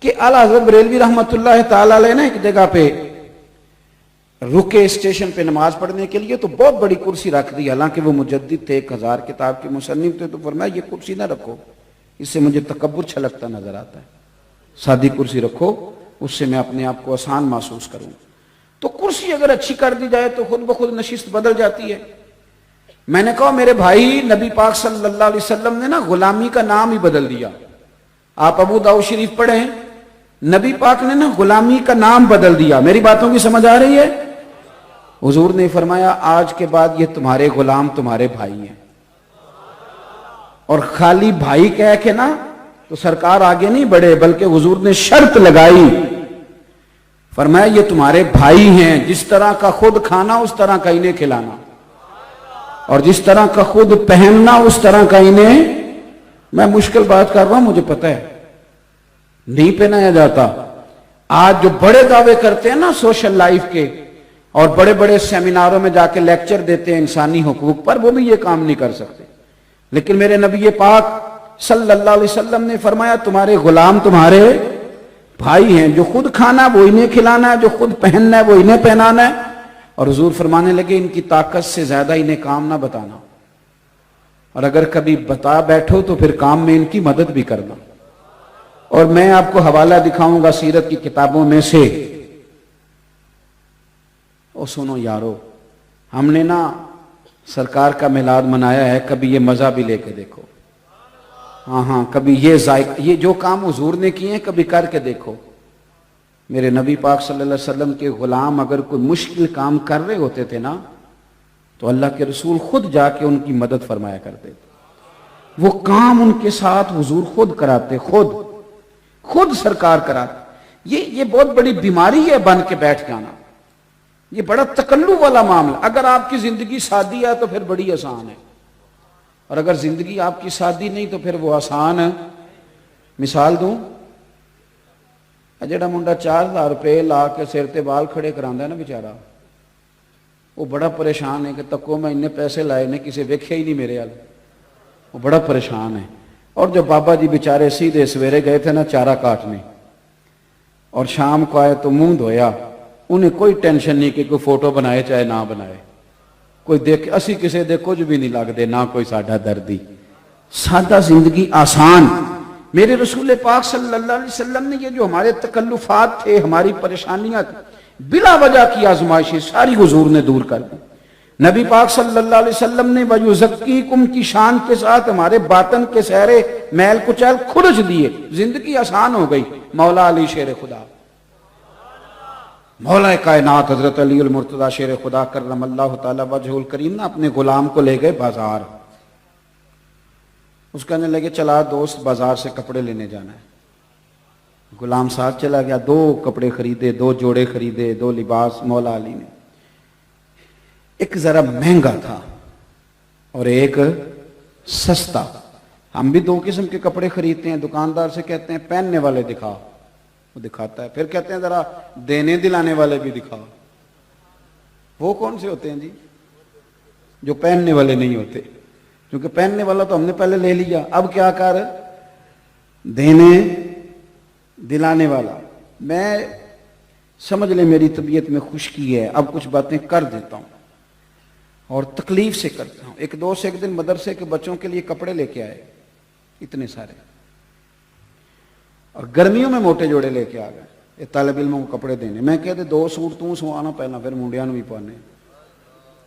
کہ اعلیٰ حضرت بریلوی رحمۃ اللہ تعالی علیہ نے ایک جگہ پہ رکے اسٹیشن پہ نماز پڑھنے کے لیے، تو بہت بڑی کرسی رکھ دی، حالانکہ وہ مجدد تھے، 1000 کتاب کے مصنف تھے، تو فرمایا یہ کرسی نہ رکھو، اس سے مجھے تکبر چھلکتا نظر آتا ہے، سادی کرسی رکھو، اس سے میں اپنے آپ کو آسان محسوس کروں۔ تو کرسی اگر اچھی کر دی جائے تو خود بخود نشست بدل جاتی ہے۔ میں نے کہا میرے بھائی، نبی پاک صلی اللہ علیہ وسلم نے نا غلامی کا نام ہی بدل دیا۔ آپ ابو داؤد شریف پڑھیں، نبی پاک نے نا غلامی کا نام بدل دیا۔ میری باتوں کی سمجھ آ رہی ہے؟ حضور نے فرمایا آج کے بعد یہ تمہارے غلام تمہارے بھائی ہیں، اور خالی بھائی کہہ کے نا تو سرکار آگے نہیں بڑھے، بلکہ حضور نے شرط لگائی، فرمایا یہ تمہارے بھائی ہیں، جس طرح کا خود کھانا اس طرح کا انہیں کھلانا، اور جس طرح کا خود پہننا اس طرح کا انہیں۔ میں مشکل بات کر رہا ہوں، مجھے پتہ ہے نہیں پہنایا جاتا۔ آج جو بڑے دعوے کرتے ہیں نا سوشل لائف کے، اور بڑے بڑے سیمیناروں میں جا کے لیکچر دیتے ہیں انسانی حقوق پر، وہ بھی یہ کام نہیں کر سکتے، لیکن میرے نبی پاک صلی اللہ علیہ وسلم نے فرمایا تمہارے غلام تمہارے بھائی ہیں، جو خود کھانا وہ انہیں کھلانا ہے، جو خود پہننا ہے وہ انہیں پہنانا ہے۔ اور حضور فرمانے لگے ان کی طاقت سے زیادہ انہیں کام نہ بتانا، اور اگر کبھی بتا بیٹھو تو پھر کام میں ان کی مدد بھی کرنا۔ اور میں آپ کو حوالہ دکھاؤں گا سیرت کی کتابوں میں سے۔ او سنو یارو، ہم نے نا سرکار کا میلاد منایا ہے، کبھی یہ مزہ بھی لے کے دیکھو۔ ہاں کبھی یہ جو کام حضور نے کیے ہیں کبھی کر کے دیکھو۔ میرے نبی پاک صلی اللہ علیہ وسلم کے غلام اگر کوئی مشکل کام کر رہے ہوتے تھے نا تو اللہ کے رسول خود جا کے ان کی مدد فرمایا کرتے تھے۔ وہ کام ان کے ساتھ حضور خود کراتے، خود سرکار کراتے۔ یہ بہت بڑی بیماری ہے بن کے بیٹھ جانا، یہ بڑا تکلف والا معاملہ۔ اگر آپ کی زندگی سادی ہے تو پھر بڑی آسان ہے، اور اگر زندگی آپ کی سادی نہیں تو پھر وہ آسان ہے۔ مثال دوں، جڑا منڈا 4000 روپے لا کے سر تے بال کھڑے کراندہ ہے نا بیچارہ، وہ بڑا پریشان ہے کہ تکو میں انہیں پیسے لائے نے کسے ویکھے ہی نہیں میرے حال، وہ بڑا پریشان ہے۔ اور جو بابا جی بیچارے سیدھے سویرے گئے تھے نا چارہ کاٹنے، اور شام کو آئے تو منہ دھویا، انہیں کوئی ٹینشن نہیں کہ کوئی فوٹو بنائے چاہے نہ بنائے، کوئی دیکھ اسی کسے دے کچھ بھی نہیں لگ دے، نہ کوئی ساڈا دردی، سادہ زندگی آسان۔ میرے رسول پاک صلی اللہ علیہ وسلم نے یہ جو ہمارے تکلفات تھے، ہماری پریشانیاں بلا وجہ کی آزمائشیں ساری حضور نے دور کر دی۔ نبی پاک صلی اللہ علیہ وسلم نے وَيُزَكِّيكُمْ کی شان کے ساتھ ہمارے باطن کے سہرے میل کچیل کھرچ دیے، زندگی آسان ہو گئی۔ مولا علی شیر خدا، مولا کائنات حضرت علی المرتضی شیر خدا کرم اللہ تعالی وجہ الکریم نے اپنے غلام کو لے گئے بازار۔ اس کہنے لگے چلا دوست بازار سے کپڑے لینے جانا ہے۔ غلام ساتھ چلا گیا، 2 کپڑے خریدے، 2 جوڑے خریدے، 2 لباس مولا علی نے۔ ایک ذرا مہنگا تھا اور ایک سستا۔ ہم بھی 2 قسم کے کپڑے خریدتے ہیں، دکاندار سے کہتے ہیں پہننے والے دکھا، وہ دکھاتا ہے، پھر کہتے ہیں ذرا دینے دلانے والے بھی دکھا۔ وہ کون سے ہوتے ہیں جی؟ جو پہننے والے نہیں ہوتے، کیونکہ پہننے والا تو ہم نے پہلے لے لیا، اب کیا کر دینے دلانے والا۔ میں سمجھ لیں میری طبیعت میں خشکی ہے، اب کچھ باتیں کر دیتا ہوں اور تکلیف سے کرتا ہوں۔ ایک دوست ایک دن مدرسے کے بچوں کے لیے کپڑے لے کے آئے، اتنے سارے، اور گرمیوں میں موٹے جوڑے لے کے آ گئے، یہ طالب علموں کو کپڑے دینے۔ میں کہتے 2 سوٹ تو سوانا پہنا، پھر منڈیاں بھی پہنے۔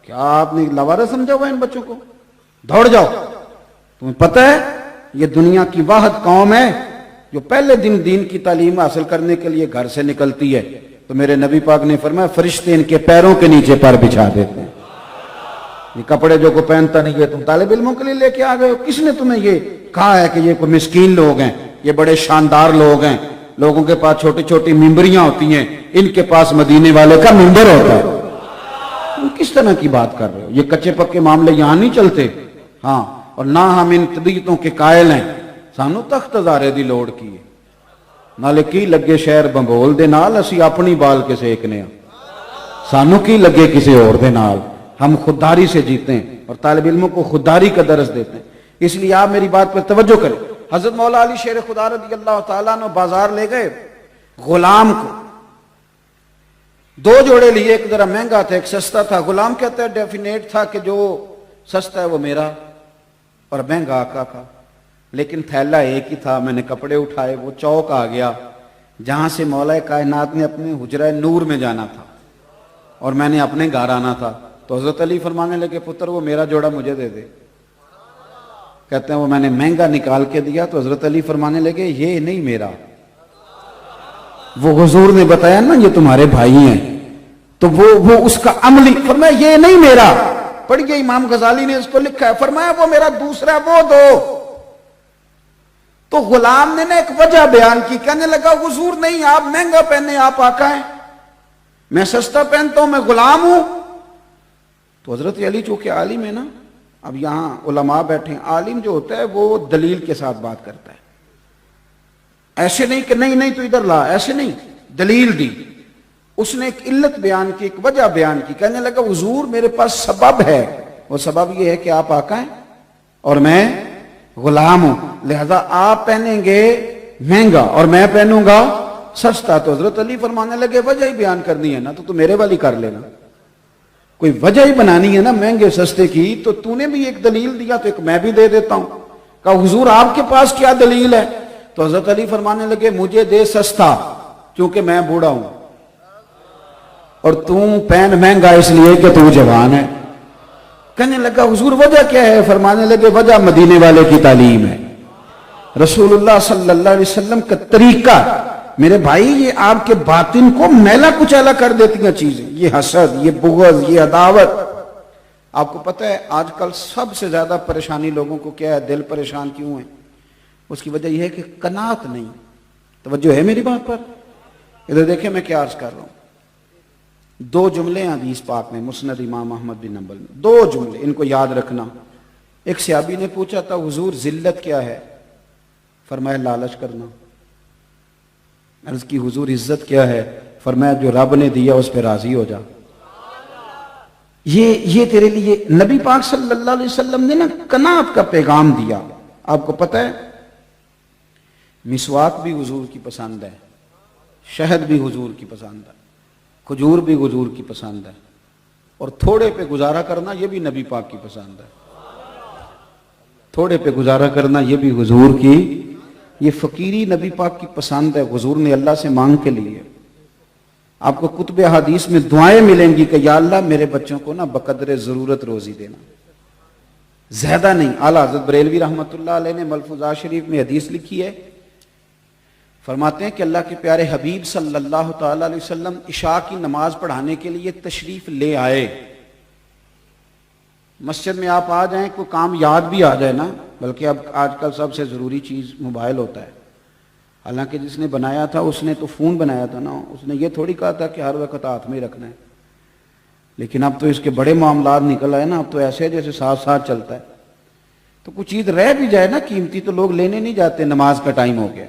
کیا آپ نے لوارا سمجھا ہوا ان بچوں کو؟ دوڑ جاؤ، تمہیں پتہ ہے یہ دنیا کی واحد قوم ہے جو پہلے دن دین کی تعلیم حاصل کرنے کے لیے گھر سے نکلتی ہے، تو میرے نبی پاک نے فرمایا فرشتے ان کے پیروں کے نیچے پر بچھا دیتے ہیں۔ یہ کپڑے جو کو پہنتا نہیں ہے تم طالب علموں کے لیے لے کے آ گئے ہو؟ کس نے تمہیں یہ کہا ہے کہ یہ کوئی مسکین لوگ ہیں، یہ بڑے شاندار لوگ ہیں؟ لوگوں کے پاس چھوٹی چھوٹی ممبریاں ہوتی ہیں، ان کے پاس مدینے والے کا ممبر ہوتا ہے۔ تم کس طرح کی بات کر رہے ہو؟ یہ کچے پکے معاملے یہاں نہیں چلتے۔ ہاں، اور نہ ہم ان طبیعتوں کے قائل ہیں، سانو تخت ہزارے دی لوڑ کی ہے، نالے کی لگے شہر بمبول دے نال اسی اپنی بال کے سیکنے ہیں، سانو کی لگے کسی اور دے نال۔ ہم خودداری سے جیتے ہیں اور طالب علموں کو خودداری کا درس دیتے ہیں۔ اس لیے آپ میری بات پر توجہ کریں، حضرت مولا علی شیر خدا رضی اللہ تعالیٰ عنہ بازار لے گئے غلام کو، 2 جوڑے لیے، ایک ذرا مہنگا تھا ایک سستا تھا۔ غلام کہتا ہے ڈیفینیٹ تھا کہ جو سستا ہے وہ میرا اور مہنگا آقا کا، لیکن تھیلا ایک ہی تھا۔ میں نے کپڑے اٹھائے، وہ چوک آ گیا جہاں سے مولا کائنات نے اپنے حجرہ نور میں جانا تھا اور میں نے اپنے گھر آنا تھا۔ تو حضرت علی فرمانے لگے پتر وہ میرا جوڑا مجھے دے دے۔ کہتے ہیں وہ میں نے مہنگا نکال کے دیا تو حضرت علی فرمانے لگے یہ نہیں میرا، وہ حضور نے بتایا نا یہ تمہارے بھائی ہیں، تو وہ اس کا عملی فرمایا یہ نہیں میرا۔ پڑھیے امام غزالی نے اس کو لکھا ہے، فرمایا وہ میرا دوسرا وہ دو۔ تو غلام نے ایک وجہ بیان کی، کہنے لگا حضور نہیں آپ مہنگا پہنے آپ آقا ہیں، میں سستا پہنتا ہوں میں غلام ہوں۔ تو حضرت علی چونکہ عالم ہے نا، اب یہاں علماء بیٹھے ہیں، عالم جو ہوتا ہے وہ دلیل کے ساتھ بات کرتا ہے، ایسے نہیں کہ نہیں تو ادھر لا، ایسے نہیں، دلیل دی۔ اس نے ایک علت بیان کی، ایک وجہ بیان کی، کہنے لگا حضور میرے پاس سبب ہے، وہ سبب یہ ہے کہ آپ آقا ہیں اور میں غلام ہوں، لہذا آپ پہنیں گے مہنگا اور میں پہنوں گا سستا۔ تو حضرت علی فرمانے لگے وجہ ہی بیان کرنی ہے نا تو میرے والی کر لینا، کوئی وجہ ہی بنانی ہے نا مہنگے سستے کی، تو نے بھی ایک دلیل دیا تو ایک میں بھی دے دیتا ہوں۔ کہا حضور آپ کے پاس کیا دلیل ہے؟ تو حضرت علی فرمانے لگے مجھے دے سستا کیونکہ میں بوڑھا ہوں، اور تم پہن مہنگا اس لیے کہ تو جوان ہے۔ کہنے لگا حضور وجہ کیا ہے؟ فرمانے لگے وجہ مدینے والے کی تعلیم ہے، رسول اللہ صلی اللہ علیہ وسلم کا طریقہ۔ میرے بھائی یہ آپ کے باطن کو میلا کچیلا کر دیتی ہیں چیزیں، یہ حسد، یہ بغض، یہ عداوت۔ آپ کو پتہ ہے آج کل سب سے زیادہ پریشانی لوگوں کو کیا ہے، دل پریشان کیوں ہے؟ اس کی وجہ یہ ہے کہ قناعت نہیں۔ توجہ ہے میری بات پر؟ ادھر دیکھیں میں کیا عرض کر رہا ہوں۔ 2 جملے ہیں حدیث پاک میں، مسند امام احمد بن حنبل میں، 2 جملے ان کو یاد رکھنا۔ ایک صحابی نے پوچھا تھا حضور ذلت کیا ہے؟ فرمایا لالچ کرنا۔ عرض کی حضور عزت کیا ہے؟ فرمایا جو رب نے دیا اس پہ راضی ہو جا۔ یہ تیرے لیے نبی پاک صلی اللہ علیہ وسلم نے نا قناعت کا پیغام دیا۔ آپ کو پتہ ہے مسواک بھی حضور کی پسند ہے، شہد بھی حضور کی پسند ہے، کھجور بھی حضور کی پسند ہے، اور تھوڑے پہ گزارا کرنا یہ بھی نبی پاک کی پسند ہے۔ تھوڑے پہ گزارا کرنا یہ بھی حضور کی، یہ فقیری نبی پاک کی پسند ہے، حضور نے اللہ سے مانگ کے لیے۔ آپ کو کتب احادیث میں دعائیں ملیں گی کہ یا اللہ میرے بچوں کو نا بقدر ضرورت روزی دینا، زیادہ نہیں۔ اعلیٰ حضرت بریلوی رحمۃ اللہ علیہ نے ملفوظات شریف میں حدیث لکھی ہے، فرماتے ہیں کہ اللہ کے پیارے حبیب صلی اللہ تعالی علیہ وسلم عشاء کی نماز پڑھانے کے لیے تشریف لے آئے۔ مسجد میں آپ آ جائیں، کوئی کام یاد بھی آ جائے نا، بلکہ اب آج کل سب سے ضروری چیز موبائل ہوتا ہے، حالانکہ جس نے بنایا تھا اس نے تو فون بنایا تھا نا، اس نے یہ تھوڑی کہا تھا کہ ہر وقت ہاتھ میں ہی رکھنا ہے، لیکن اب تو اس کے بڑے معاملات نکل آئے نا، اب تو ایسے جیسے ساتھ ساتھ چلتا ہے، تو کچھ چیز رہ بھی جائے نا قیمتی تو لوگ لینے نہیں جاتے، نماز کا ٹائم ہو گیا۔